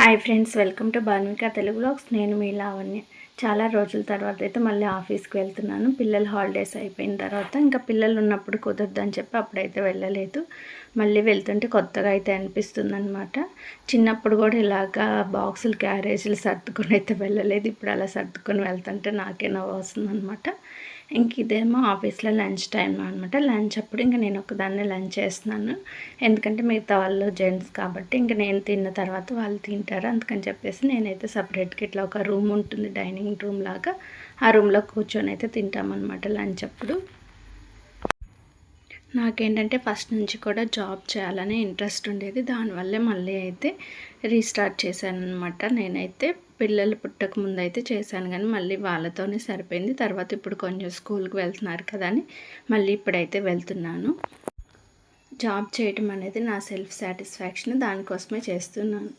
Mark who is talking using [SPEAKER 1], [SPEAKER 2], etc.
[SPEAKER 1] Hi friends, welcome to Bhanvika Telugu vlogs. నేను మీ లావణ్య. చాలా రోజుల తర్వాత అయితే మళ్ళీ ఆఫీస్కి వెళ్తున్నాను. పిల్లల హాలిడేస్ అయిపోయిన తర్వాత ఇంకా పిల్లలు ఉన్నప్పుడు కుదరదని చెప్పి అప్పుడైతే వెళ్ళలేదు. మళ్ళీ వెళ్తుంటే కొత్తగా అయితే అనిపిస్తుంది అనమాట. చిన్నప్పుడు కూడా ఇలాగా బాక్సులు క్యారేజీలు సర్దుకొని అయితే వెళ్ళలేదు. ఇప్పుడు అలా సర్దుకొని వెళ్తుంటే నాకే నవ్వు వస్తుంది అనమాట. ఇంక ఇదేమో ఆఫీస్లో లంచ్ టైం అనమాట. లంచ్ అప్పుడు ఇంకా నేను ఒకదాన్నే లంచ్ చేస్తున్నాను. ఎందుకంటే మిగతా వాళ్ళు జెంట్స్ కాబట్టి ఇంకా నేను తిన్న తర్వాత వాళ్ళు తింటారు. అందుకని చెప్పేసి నేనైతే సపరేట్గా ఇట్లా ఒక రూమ్ ఉంటుంది, డైనింగ్ రూమ్ లాగా. ఆ రూమ్లో కూర్చొని అయితే తింటామన్నమాట లంచ్ అప్పుడు. నాకేంటంటే ఫస్ట్ నుంచి కూడా జాబ్ చేయాలనే ఇంట్రెస్ట్ ఉండేది. దానివల్లే మళ్ళీ అయితే రీస్టార్ట్ చేశాను అనమాట. నేనైతే పిల్లలు పుట్టక ముందు అయితే చేశాను, కానీ మళ్ళీ వాళ్ళతోనే సరిపోయింది. తర్వాత ఇప్పుడు కొంచెం స్కూల్కి వెళ్తున్నారు కదా అని మళ్ళీ ఇప్పుడైతే వెళ్తున్నాను. జాబ్ చేయటం అనేది నా సెల్ఫ్ సాటిస్ఫాక్షన్, దానికోసమే చేస్తున్నాను.